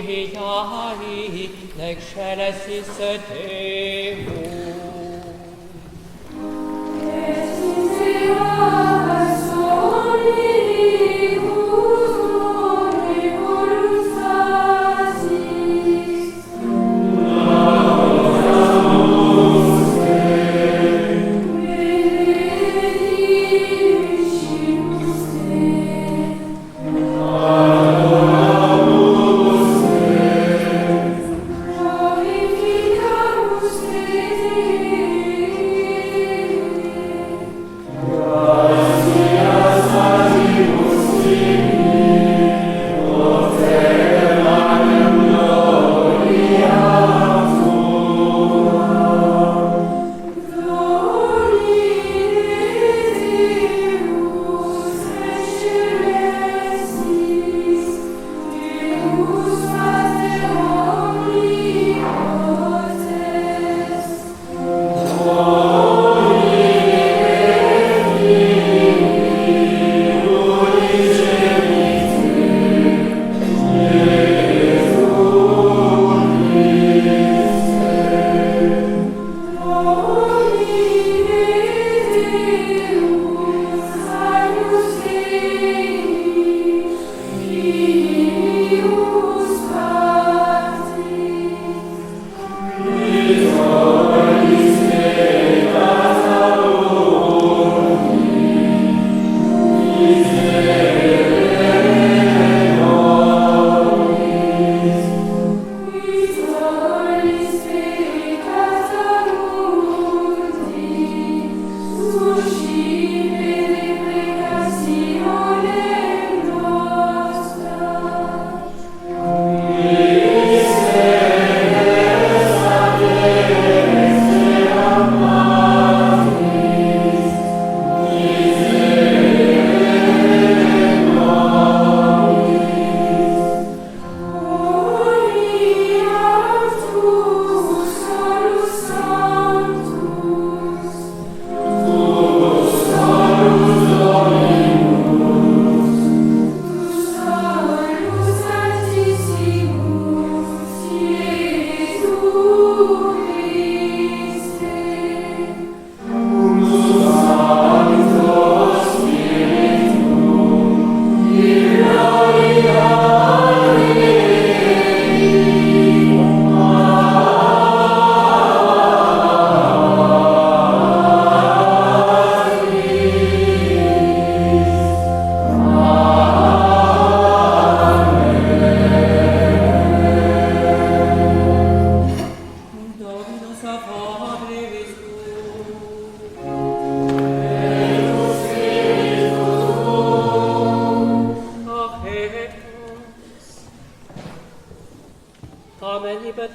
Gloriae excelsis Deus. Glorificamus Te.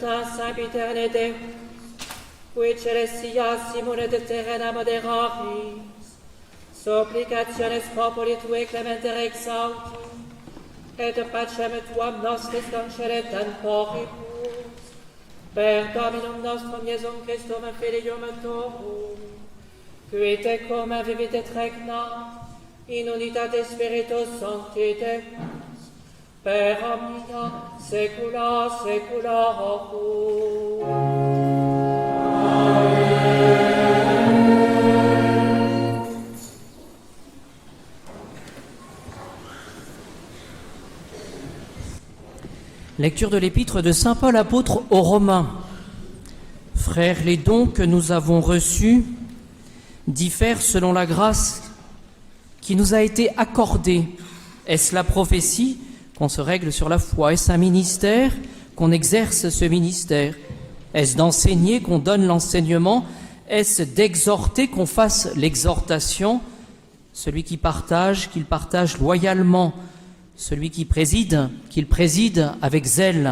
ta sempiterne Deus, qui celestia simule de terrena moderaris, supplicationes populi tue clementer exalti, et pacem tuam nostris concede temporibus, per Dominum nostrum Iesum Christum Filium tuum, qui tecum vivit et regnat in unitate Spiritus Sancti Deus, per omnia saecula saeculorum. Lecture de l'épître de saint Paul apôtre aux Romains. Frères, les dons que nous avons reçus diffèrent selon la grâce qui nous a été accordée. Est-ce la prophétie qu'on se règle sur la foi? Est-ce un ministère qu'on exerce ce ministère? Est-ce d'enseigner qu'on donne l'enseignement? Est-ce d'exhorter qu'on fasse l'exhortation? Celui qui partage, qu'il partage loyalement. Celui qui préside, qu'il préside avec zèle.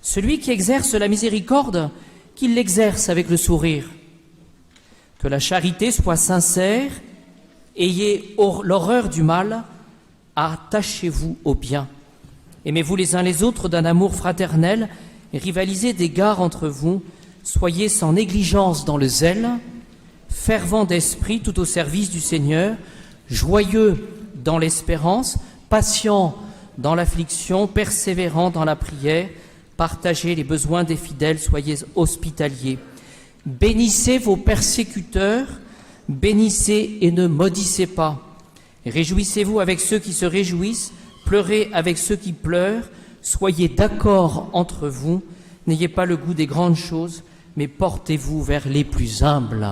Celui qui exerce la miséricorde, qu'il l'exerce avec le sourire. Que la charité soit sincère, ayez l'horreur du mal, attachez-vous au bien. Aimez-vous les uns les autres d'un amour fraternel, rivalisez d'égards entre vous, soyez sans négligence dans le zèle, fervents d'esprit tout au service du Seigneur, joyeux dans l'espérance, patient dans l'affliction, persévérant dans la prière, partagez les besoins des fidèles, soyez hospitaliers. Bénissez vos persécuteurs, bénissez et ne maudissez pas. Réjouissez-vous avec ceux qui se réjouissent, pleurez avec ceux qui pleurent, soyez d'accord entre vous, n'ayez pas le goût des grandes choses, mais portez-vous vers les plus humbles.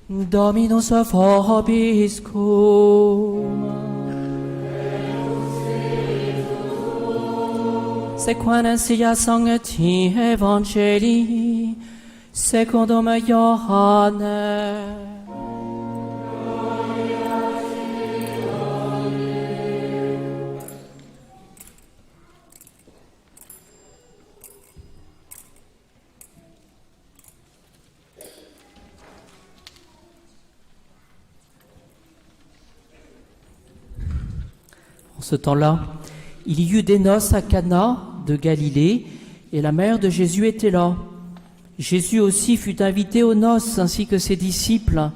Dominus vobiscum. Sequam sia sancti Evangelii secundum Ioannem. En ce temps-là, il y eut des noces à Cana de Galilée, et la mère de Jésus était là. Jésus aussi fut invité aux noces, ainsi que ses disciples.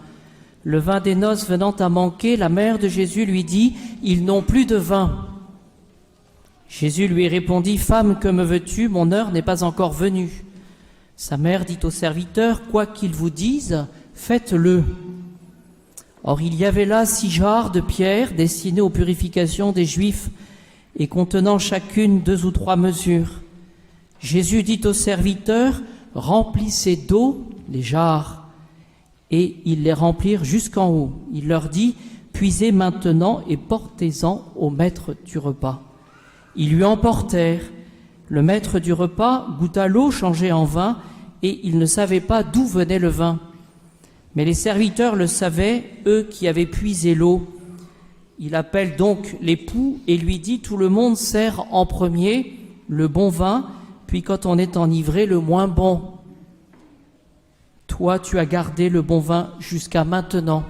Le vin des noces venant à manquer, la mère de Jésus lui dit « Ils n'ont plus de vin ». Jésus lui répondit « Femme, que me veux-tu? Mon heure n'est pas encore venue. » Sa mère dit au serviteur « Quoi qu'il vous dise, faites-le. » Or il y avait là 6 jarres de pierre destinées aux purifications des Juifs et contenant chacune 2 ou 3 mesures. Jésus dit aux serviteurs « Remplissez d'eau les jarres. » Et ils les remplirent jusqu'en haut. Il leur dit « puisez maintenant et portez-en au maître du repas. » Ils lui emportèrent. Le maître du repas goûta l'eau changée en vin, et il ne savait pas d'où venait le vin. Mais les serviteurs le savaient, eux qui avaient puisé l'eau. Il appelle donc l'époux et lui dit: « Tout le monde sert en premier le bon vin, puis quand on est enivré, le moins bon. Toi, tu as gardé le bon vin jusqu'à maintenant. »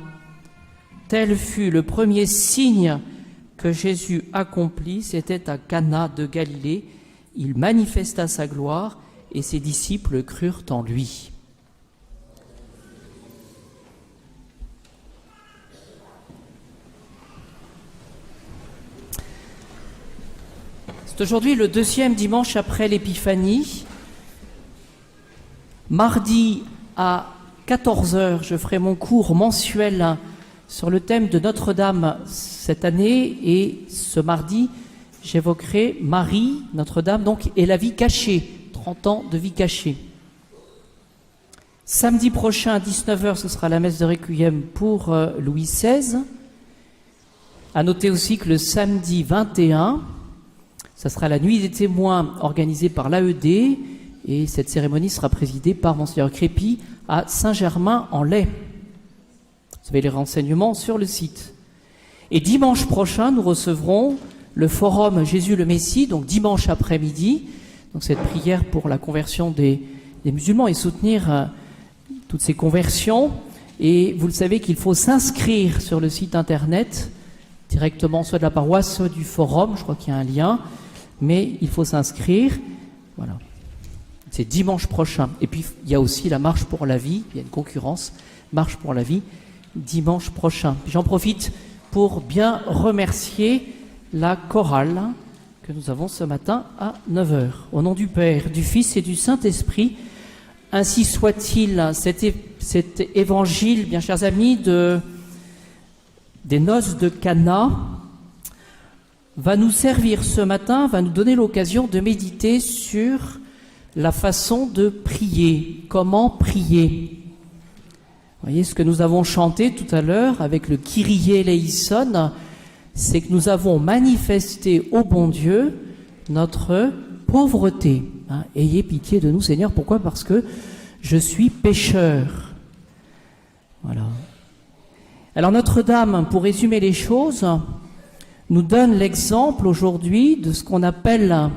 Tel fut le premier signe que Jésus accomplit, c'était à Cana de Galilée. Il manifesta sa gloire et ses disciples crurent en lui. C'est aujourd'hui le 2e dimanche après l'Épiphanie. Mardi à 14h, je ferai mon cours mensuel sur le thème de Notre-Dame cette année, et ce mardi, j'évoquerai Marie, Notre-Dame, donc, et la vie cachée, 30 ans de vie cachée. Samedi prochain à 19h, ce sera la messe de Requiem pour Louis XVI. À noter aussi que le samedi 21, ça sera la nuit des témoins organisée par l'AED, et cette cérémonie sera présidée par Monseigneur Crépy à Saint-Germain-en-Laye. Vous avez les renseignements sur le site. Et dimanche prochain, nous recevrons le forum Jésus le Messie, donc dimanche après-midi, donc cette prière pour la conversion des musulmans et soutenir toutes ces conversions. Et vous le savez qu'il faut s'inscrire sur le site internet, directement soit de la paroisse, soit du forum, je crois qu'il y a un lien, mais il faut s'inscrire. Voilà. C'est dimanche prochain. Et puis, il y a aussi la marche pour la vie, il y a une concurrence, marche pour la vie, dimanche prochain. J'en profite pour bien remercier la chorale que nous avons ce matin à 9h. Au nom du Père, du Fils et du Saint-Esprit, ainsi soit-il. Cet évangile, bien chers amis, des noces de Cana va nous servir ce matin, va nous donner l'occasion de méditer sur la façon de prier, comment prier. Vous voyez, ce que nous avons chanté tout à l'heure avec le Kyrie eleison, c'est que nous avons manifesté au bon Dieu notre pauvreté. Ayez pitié de nous, Seigneur. Pourquoi ? Parce que je suis pécheur. Voilà. Alors Notre-Dame, pour résumer les choses, nous donne l'exemple aujourd'hui de ce qu'on appelle,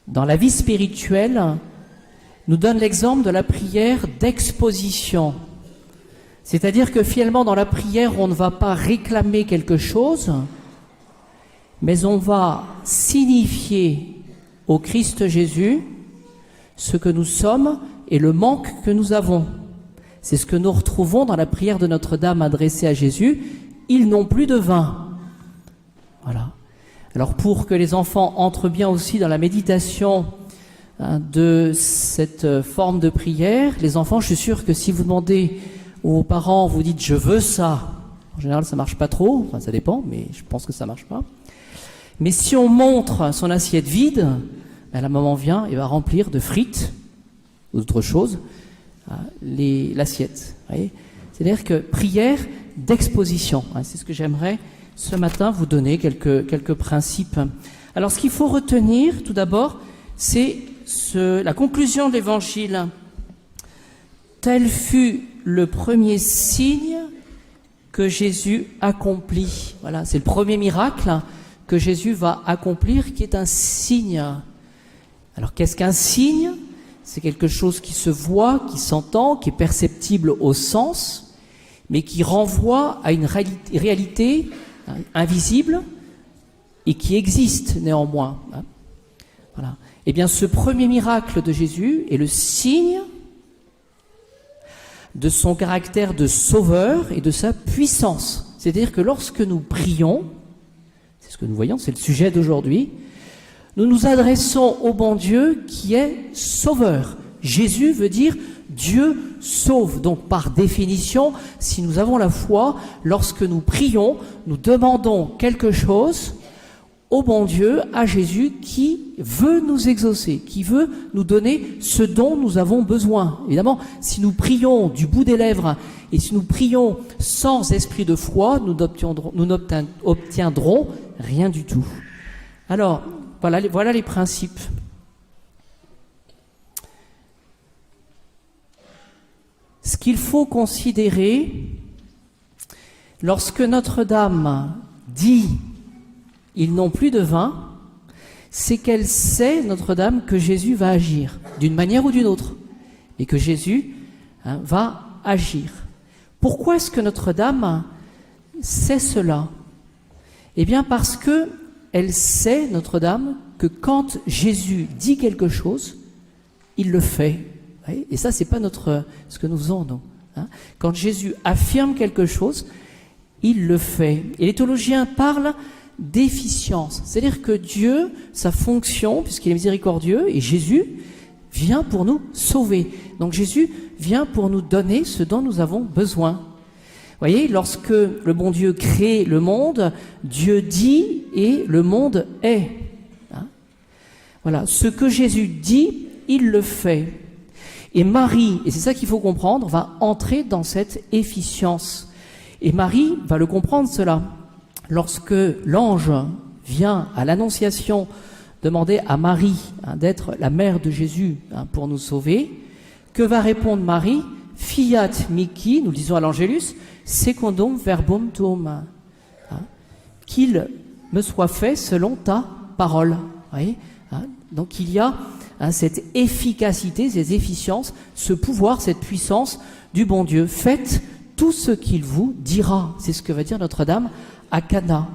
dans la vie spirituelle, nous donne l'exemple de la prière d'exposition. C'est-à-dire que finalement, dans la prière, on ne va pas réclamer quelque chose, mais on va signifier au Christ Jésus ce que nous sommes et le manque que nous avons. C'est ce que nous retrouvons dans la prière de Notre-Dame adressée à Jésus. Ils n'ont plus de vin. Voilà. Alors pour que les enfants entrent bien aussi dans la méditation de cette forme de prière, les enfants, je suis sûr que si vous demandez aux parents, vous dites « je veux ça », en général ça marche pas trop, enfin ça dépend, mais je pense que ça marche pas. Mais si on montre son assiette vide, la maman vient et va remplir de frites ou d'autres choses l'assiette. C'est-à-dire que prière d'exposition, c'est ce que j'aimerais ce matin vous donner quelques principes. Alors ce qu'il faut retenir tout d'abord, c'est la conclusion de l'Évangile. Tel fut le premier signe que Jésus accomplit. Voilà, c'est le premier miracle que Jésus va accomplir, qui est un signe. Alors qu'est-ce qu'un signe ? C'est quelque chose qui se voit, qui s'entend, qui est perceptible au sens, mais qui renvoie à une réalité invisible et qui existe néanmoins. Voilà. Eh bien, ce premier miracle de Jésus est le signe de son caractère de sauveur et de sa puissance. C'est-à-dire que lorsque nous prions, c'est ce que nous voyons, c'est le sujet d'aujourd'hui, nous nous adressons au bon Dieu qui est sauveur. Jésus veut dire Dieu sauve. Donc par définition, si nous avons la foi, lorsque nous prions, nous demandons quelque chose au bon Dieu, à Jésus, qui veut nous exaucer, qui veut nous donner ce dont nous avons besoin. Évidemment, si nous prions du bout des lèvres et si nous prions sans esprit de foi, nous n'obtiendrons rien du tout. Alors, voilà les principes. Ce qu'il faut considérer lorsque Notre-Dame dit « ils n'ont plus de vin », c'est qu'elle sait, Notre-Dame, que Jésus va agir, d'une manière ou d'une autre, et que Jésus va agir. Pourquoi est-ce que Notre-Dame sait cela? Eh bien parce que elle sait, Notre-Dame, que quand Jésus dit quelque chose, il le fait. Et ça, c'est pas ce que nous faisons, nous. Quand Jésus affirme quelque chose, il le fait. Et les théologiens parlent d'efficience. C'est-à-dire que Dieu, sa fonction, puisqu'il est miséricordieux, et Jésus vient pour nous sauver. Donc Jésus vient pour nous donner ce dont nous avons besoin. Vous voyez, lorsque le bon Dieu crée le monde, Dieu dit et le monde est. Voilà, ce que Jésus dit, il le fait. Et Marie, et c'est ça qu'il faut comprendre, va entrer dans cette efficience. Et Marie va le comprendre cela. Lorsque l'ange vient à l'Annonciation demander à Marie d'être la mère de Jésus pour nous sauver, que va répondre Marie? Fiat mihi, nous le disons à l'Angélus, secundum verbum tuum. Qu'il me soit fait selon ta parole. Voyez, donc il y a cette efficacité, cette efficience, ce pouvoir, cette puissance du bon Dieu. Faites tout ce qu'il vous dira. C'est ce que va dire Notre-Dame à Cana.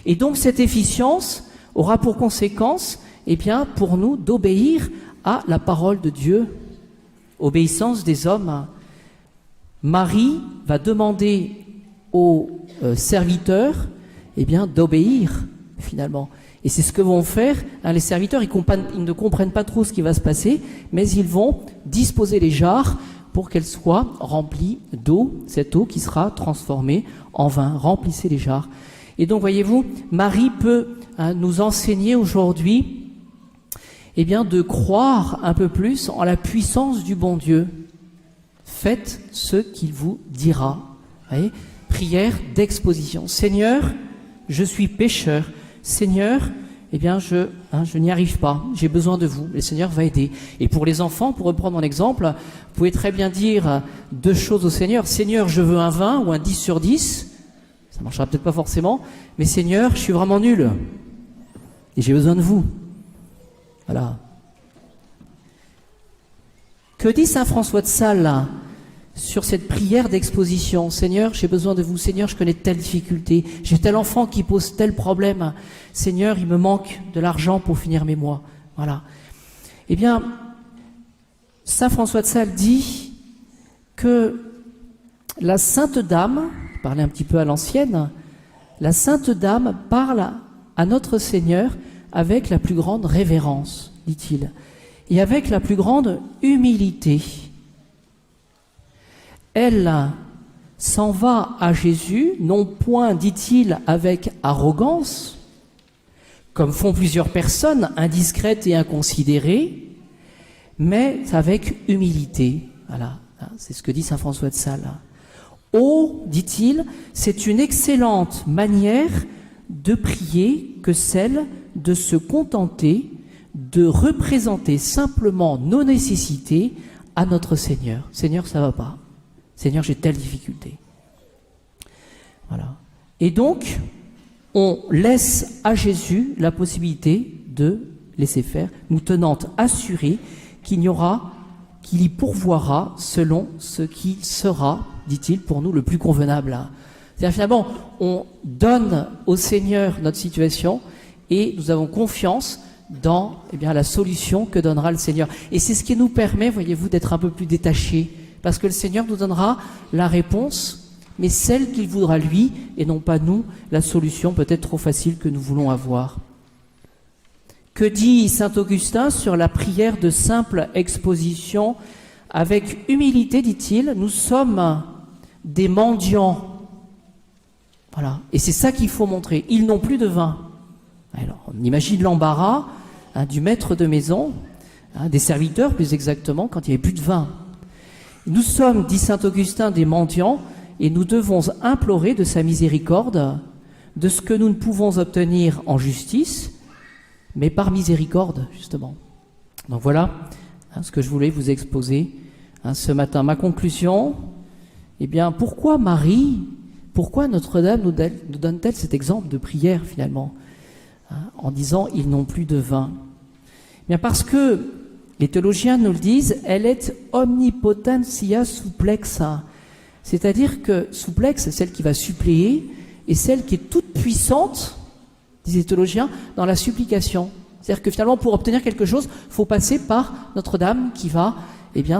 Et donc cette efficience aura pour conséquence, pour nous, d'obéir à la parole de Dieu. Obéissance des hommes. Marie va demander aux serviteurs d'obéir, finalement. Et c'est ce que vont faire les serviteurs. Ils ne comprennent pas trop ce qui va se passer, mais ils vont disposer les jarres pour qu'elles soient remplies d'eau, cette eau qui sera transformée en vin. Remplissez les jarres. Et donc, voyez-vous, Marie peut nous enseigner aujourd'hui de croire un peu plus en la puissance du bon Dieu. Faites ce qu'il vous dira. Voyez, prière d'exposition. Seigneur, je suis pécheur. Seigneur, je n'y arrive pas, j'ai besoin de vous, le Seigneur va aider. Et pour les enfants, pour reprendre mon exemple, vous pouvez très bien dire deux choses au Seigneur. Seigneur, je veux un 20 ou un 10 sur 10, ça ne marchera peut-être pas forcément, mais Seigneur, je suis vraiment nul, et j'ai besoin de vous. Voilà. Que dit saint François de Sales sur cette prière d'exposition? Seigneur, j'ai besoin de vous. Seigneur, je connais telle difficulté. J'ai tel enfant qui pose tel problème. Seigneur, il me manque de l'argent pour finir mes mois. Voilà. Saint François de Sales dit que la Sainte Dame, parler un petit peu à l'ancienne, la Sainte Dame parle à notre Seigneur avec la plus grande révérence, dit-il, et avec la plus grande humilité. Elle s'en va à Jésus, non point, dit-il, avec arrogance, comme font plusieurs personnes indiscrètes et inconsidérées, mais avec humilité. Voilà, c'est ce que dit saint François de Sales. Oh, dit-il, c'est une excellente manière de prier que celle de se contenter de représenter simplement nos nécessités à notre Seigneur. Seigneur, ça va pas. Seigneur, j'ai telle difficulté. Voilà. Et donc, on laisse à Jésus la possibilité de laisser faire, nous tenant assurés qu'il y pourvoira selon ce qui sera, dit-il, pour nous le plus convenable. C'est-à-dire finalement, on donne au Seigneur notre situation et nous avons confiance dans la solution que donnera le Seigneur. Et c'est ce qui nous permet, voyez-vous, d'être un peu plus détachés. Parce que le Seigneur nous donnera la réponse, mais celle qu'il voudra lui, et non pas nous, la solution peut-être trop facile que nous voulons avoir. Que dit saint Augustin sur la prière de simple exposition? Avec humilité, dit-il, nous sommes des mendiants. Voilà. Et c'est ça qu'il faut montrer. Ils n'ont plus de vin. Alors, on imagine l'embarras du maître de maison, des serviteurs plus exactement, quand il n'y avait plus de vin. Nous sommes, dit saint Augustin, des mendiants, et nous devons implorer de sa miséricorde de ce que nous ne pouvons obtenir en justice, mais par miséricorde, justement. Donc voilà ce que je voulais vous exposer ce matin. Ma conclusion, pourquoi Marie, pourquoi Notre-Dame nous donne-t-elle cet exemple de prière, finalement, en disant « ils n'ont plus de vin ». Parce que, les théologiens nous le disent, elle est omnipotentia supplexa. C'est-à-dire que supplex, c'est celle qui va suppléer, et celle qui est toute puissante, disent les théologiens, dans la supplication. C'est-à-dire que finalement, pour obtenir quelque chose, il faut passer par Notre-Dame qui va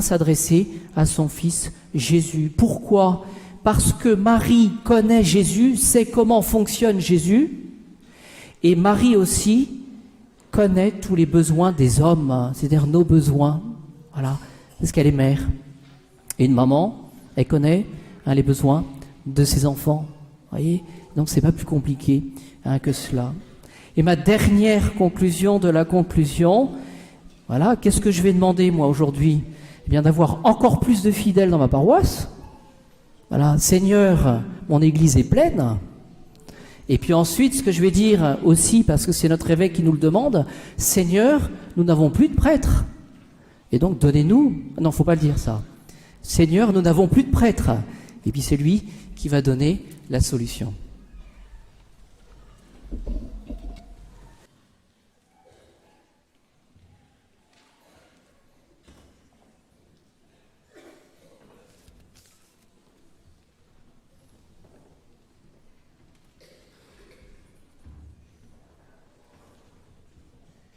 s'adresser à son Fils Jésus. Pourquoi ? Parce que Marie connaît Jésus, sait comment fonctionne Jésus, et Marie aussi connaît tous les besoins des hommes, c'est-à-dire nos besoins. Voilà, parce qu'elle est mère. Et une maman, elle connaît les besoins de ses enfants. Voyez, donc c'est pas plus compliqué que cela. Et ma dernière conclusion de la conclusion, voilà, qu'est-ce que je vais demander moi aujourd'hui ? D'avoir encore plus de fidèles dans ma paroisse. Voilà, Seigneur, mon église est pleine. Et puis ensuite, ce que je vais dire aussi, parce que c'est notre évêque qui nous le demande, Seigneur, nous n'avons plus de prêtres. Et donc, donnez-nous... Non, faut pas le dire ça. Seigneur, nous n'avons plus de prêtres. Et puis c'est lui qui va donner la solution.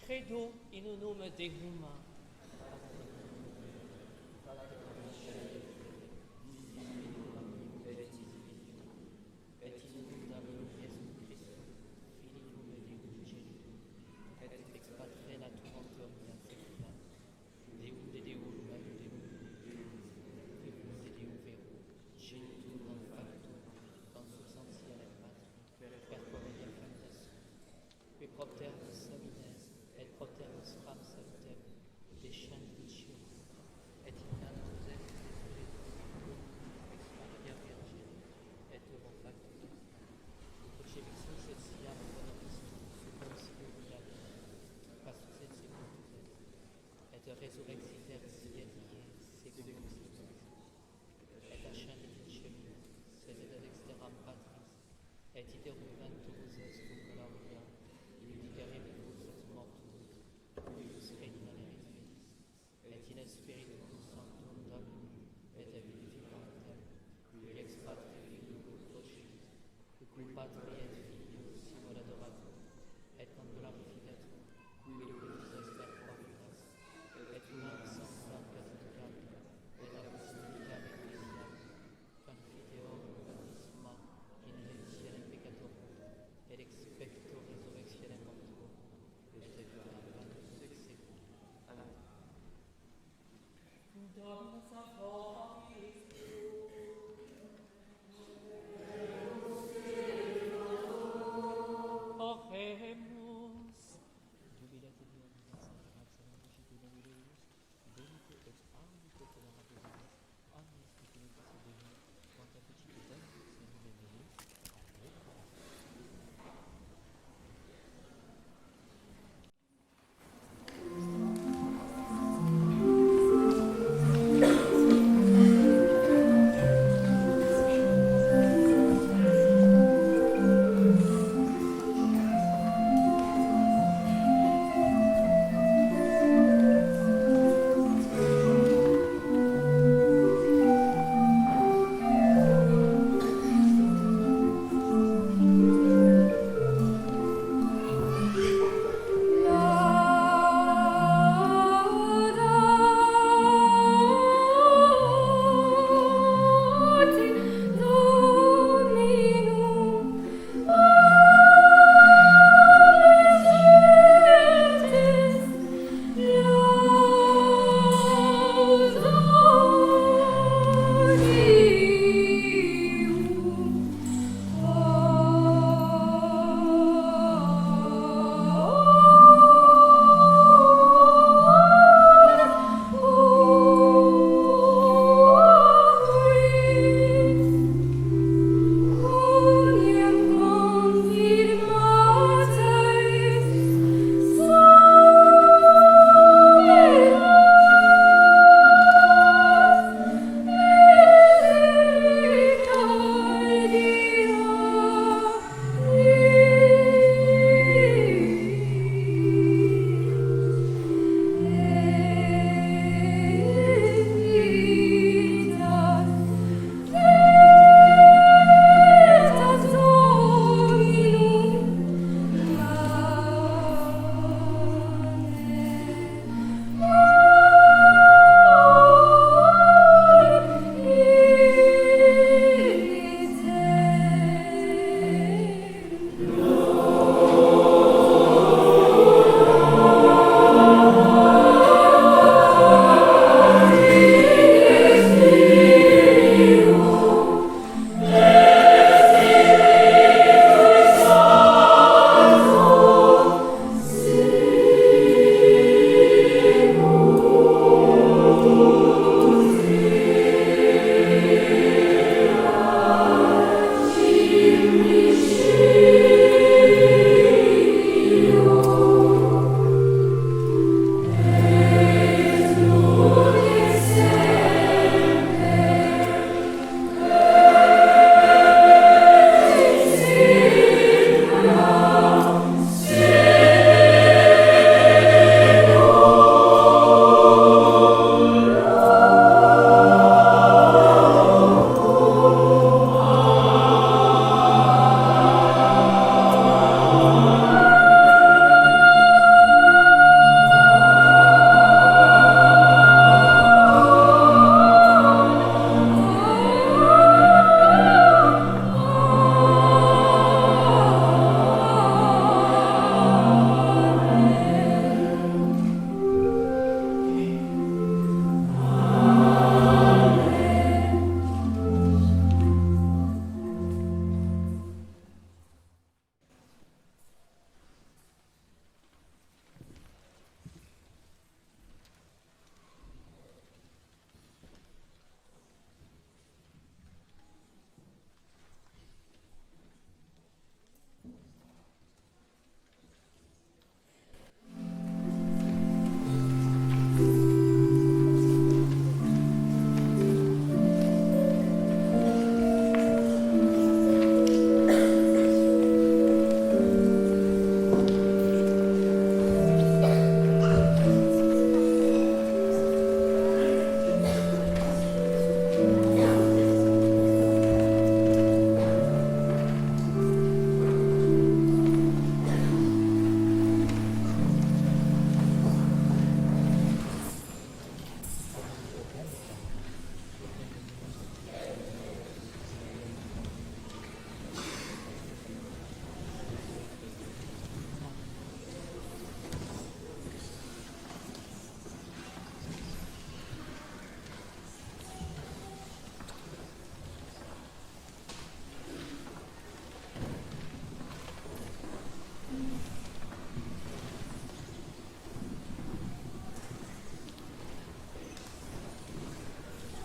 Credo in nome Deum.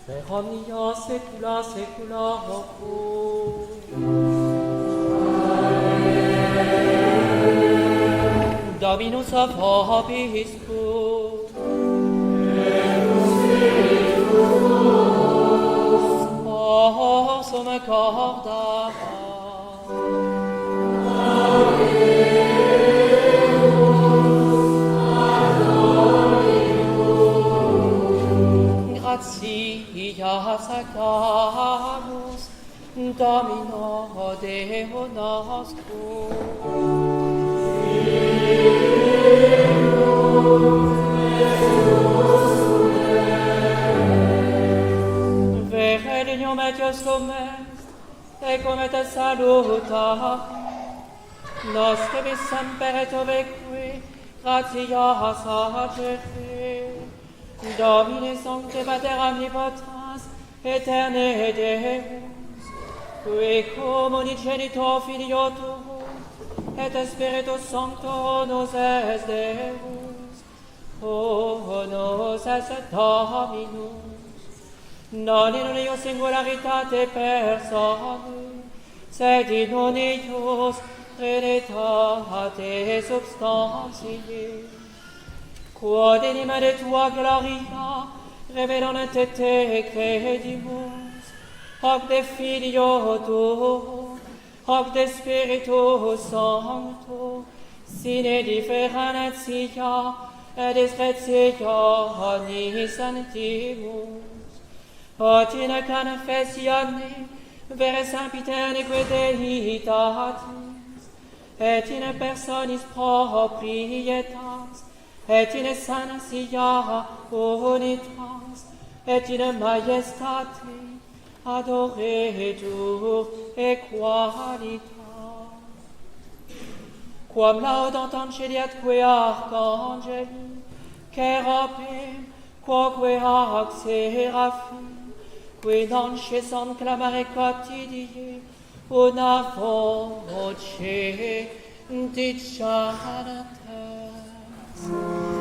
per omnia saecula saeculorum. Dominus vobiscum. Sum corda. Gratias sacramus, Domino Deo nostrum. Vere lignum etios comest, ecum et saluta, nostre bis semper et oveque, gratias agere. Domine sancte Pater omnipotens, eterne Deus, qui cum unigenitor Filio tuo, et Spiritus Sancto nos es Deus, nos es Dominus, non in unio singularitate persone, sed in unius Trinitate substantiae, quod anima de tua gloria revelant te credimus, hoc de Filio tuo, hoc de Spiritus Sancto, sine differentia et discretia sentimus, ut in confessione vere sempiternique Deitatis, et in personis proprietas, et in essentia unitas, et in majestate adoretur equalitas. Quam laudant angeli atque archangeli, cherubim, quoque ac seraphim, qui non cessant clamare quotidie, una voce diciates. Yeah.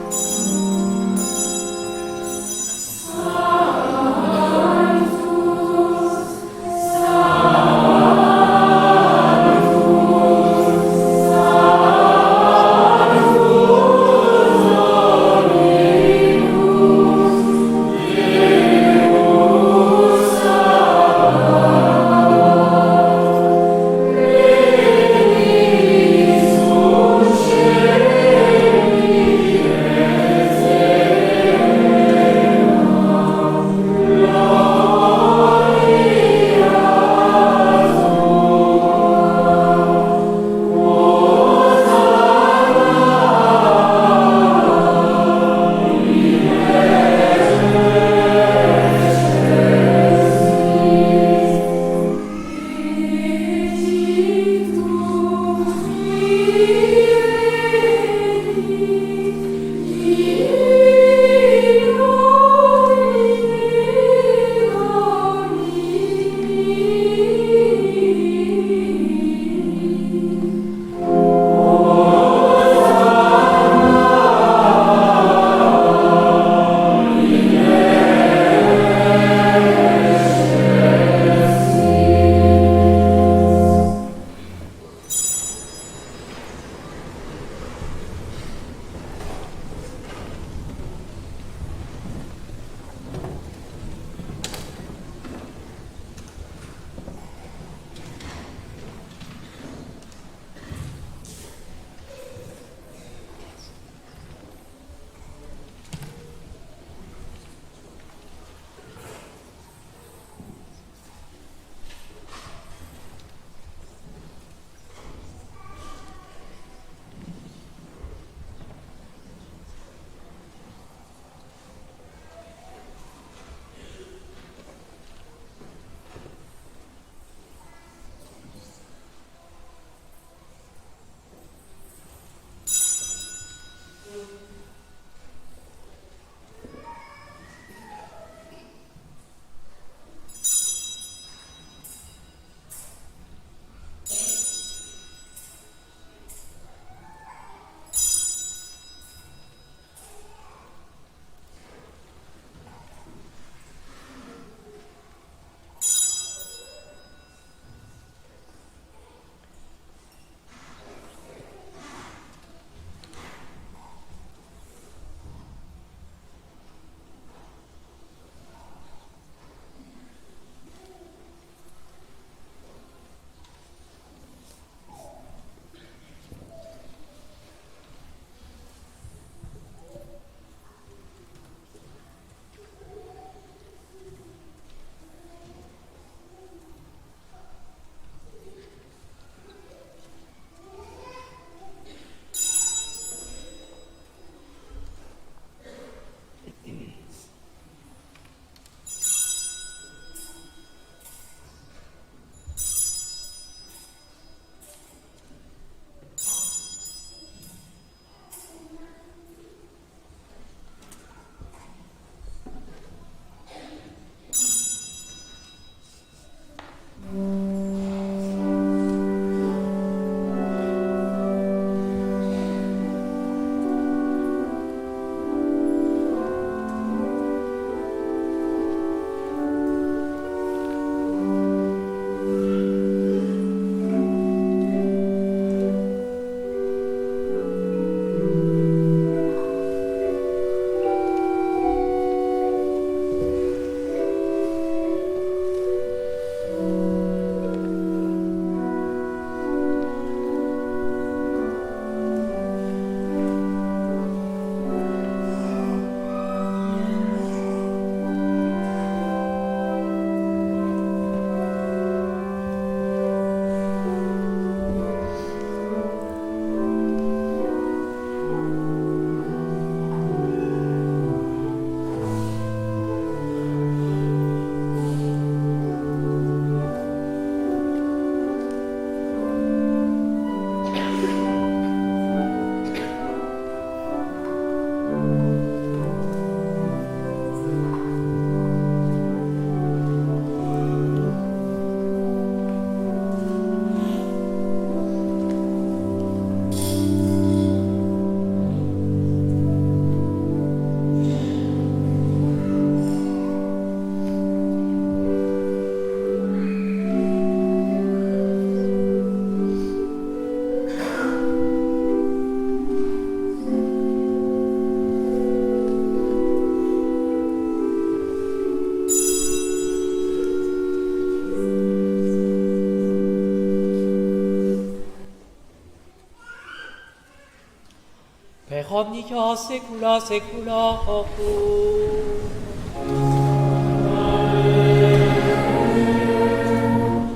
omnia saecula saeculorum.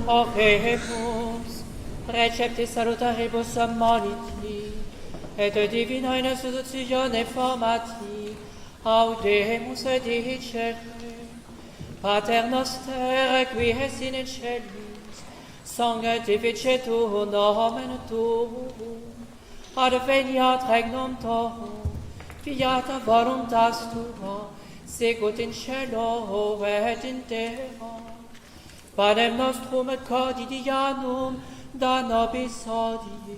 Oremus, recepte salutaribus ammoniti, et divina in associatione formati, audemus et dicere, Pater noster, qui es in celis, sanctificetur nomen tuum, adveniat regnum tuum, fiat voluntas tua, sicut in cielo et in terra. Panem nostrum quotidianum da nobis hodie,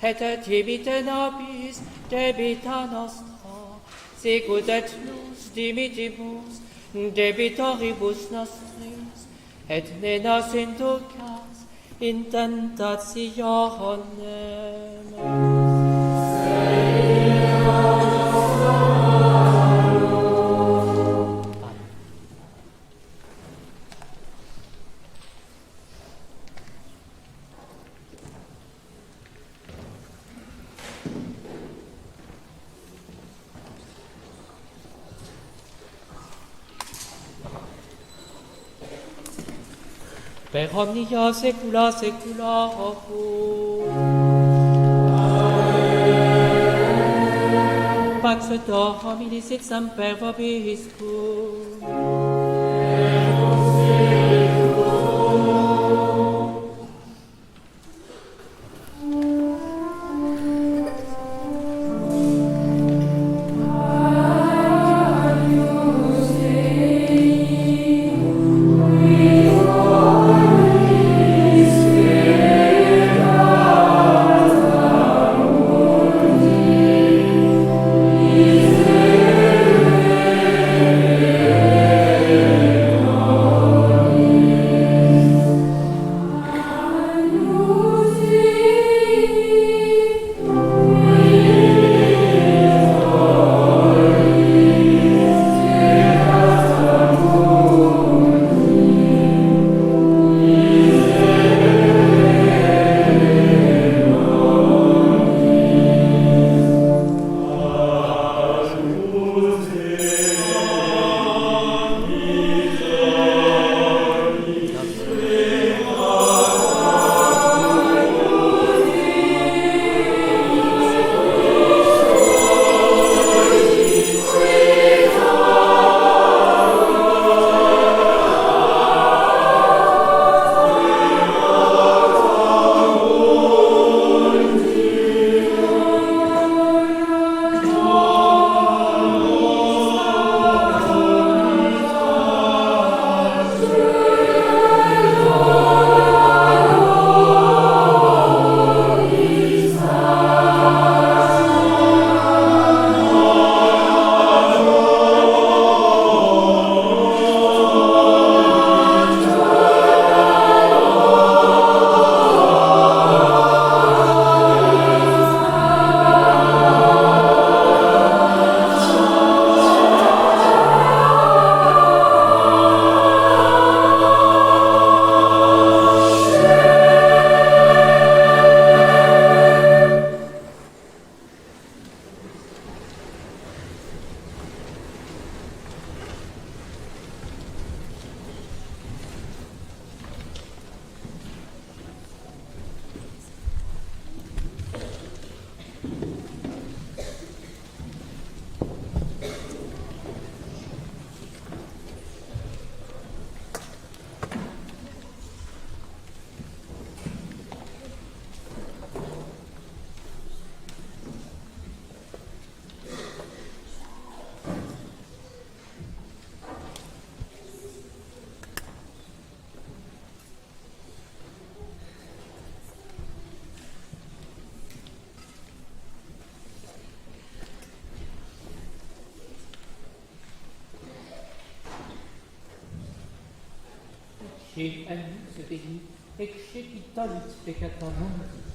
et dimitte nobis debita nostra, sicut et nos dimittimus debitoribus nostris, et ne nos inducas in tentationem. Per omnia saecula saeculorum. Pax Domini sit semper vobiscum. Ecce annus Dei, ecce qui tollit peccata mundi.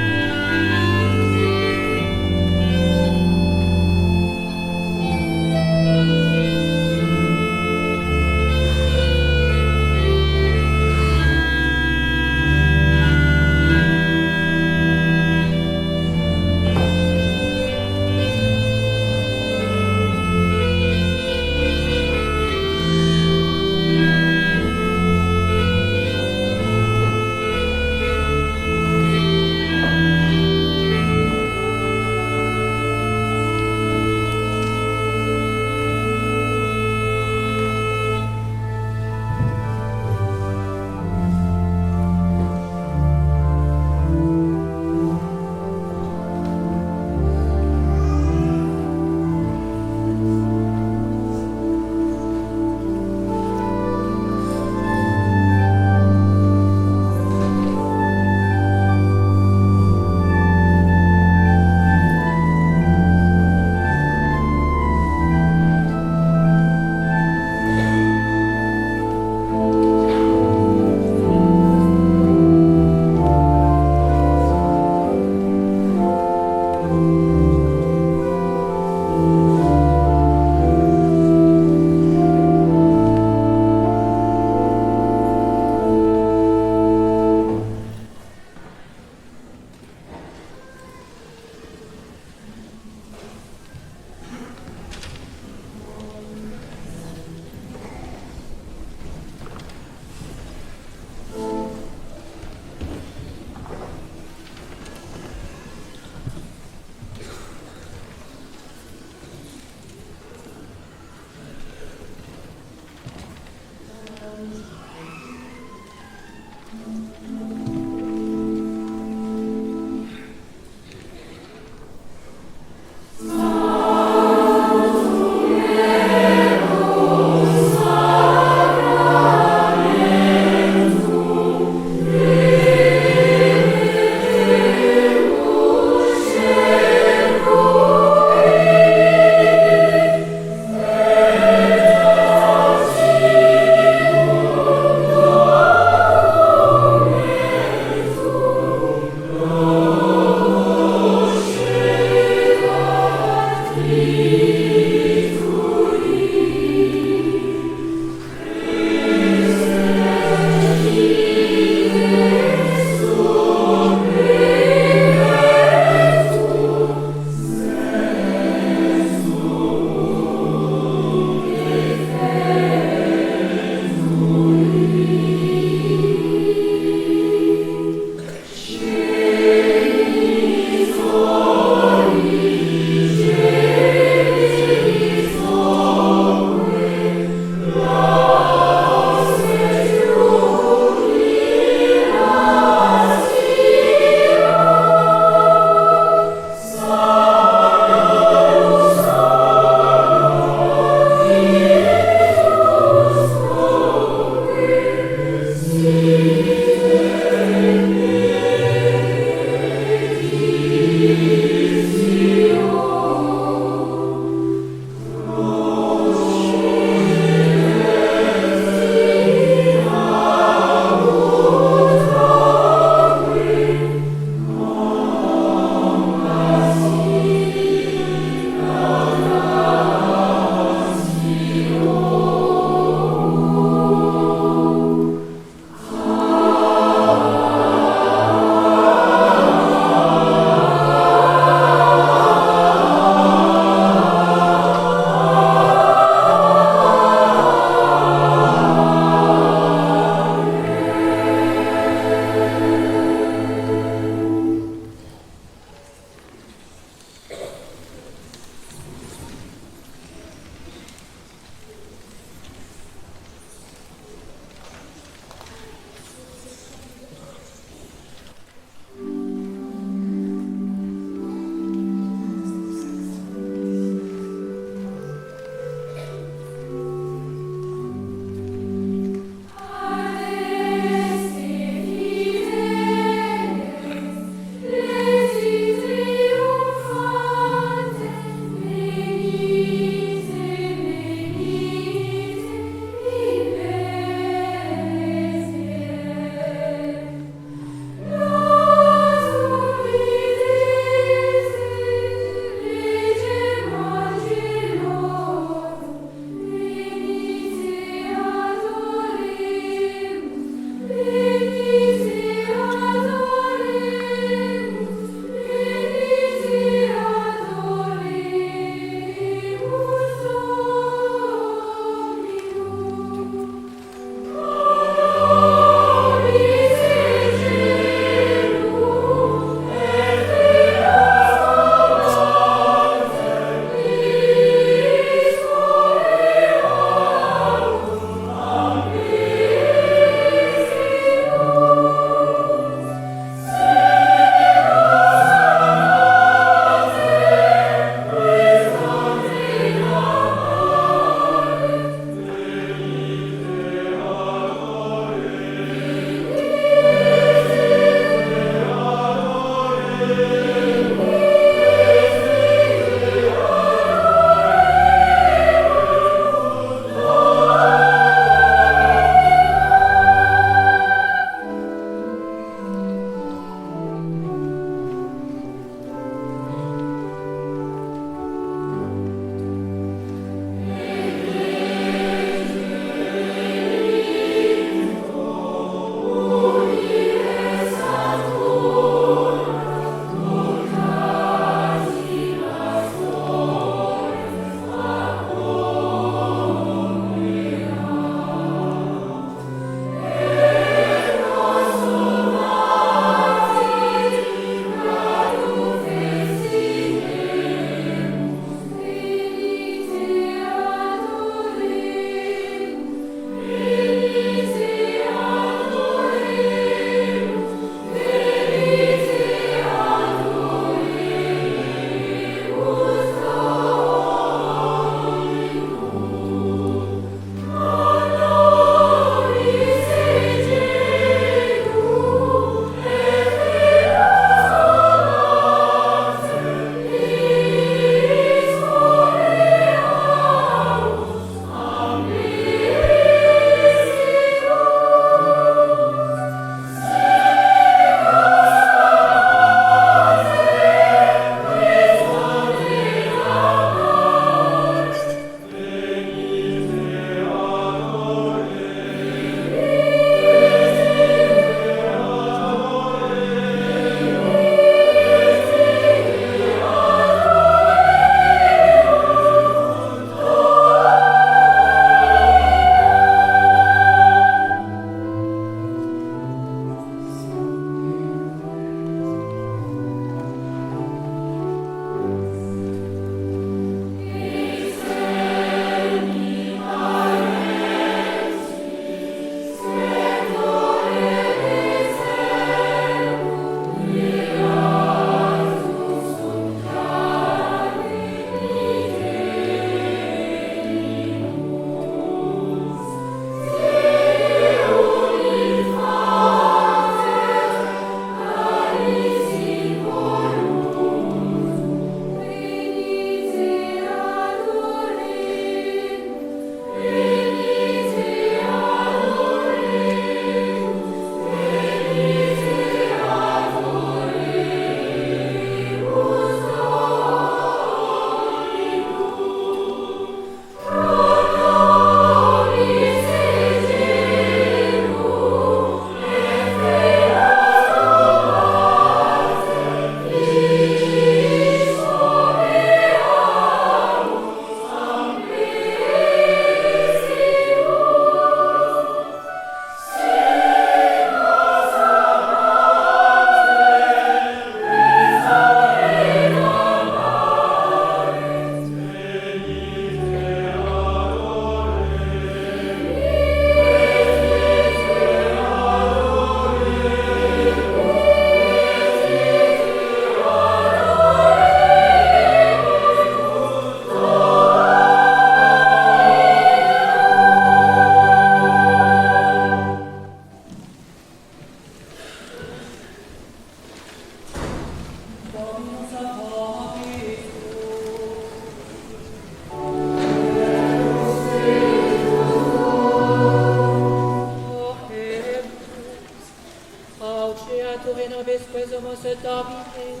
Domine,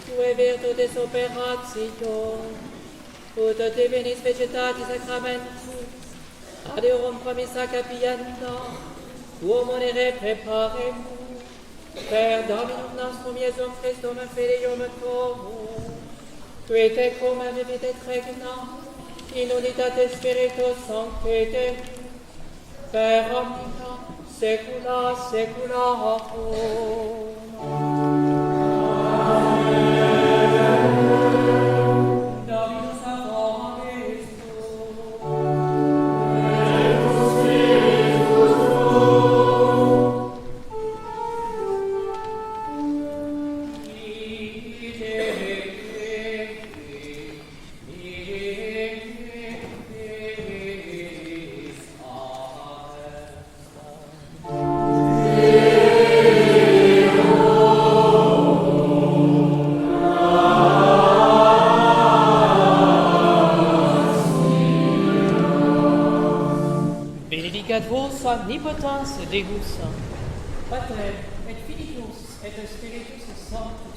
tue virtutes operatio, ut divinis vegetatis sacramentus, adeurum promissa capienda, tuo monere preparemus, per Dominum nostrum Iesum Christum filium tuo, qui tecum vivit et regna, in unitate Spiritus Sancti Deus, per omnia saecula saeculorum. Dominus benedicat vos omnipotens Deus, Pater et Filius et Spiritus Sanctus.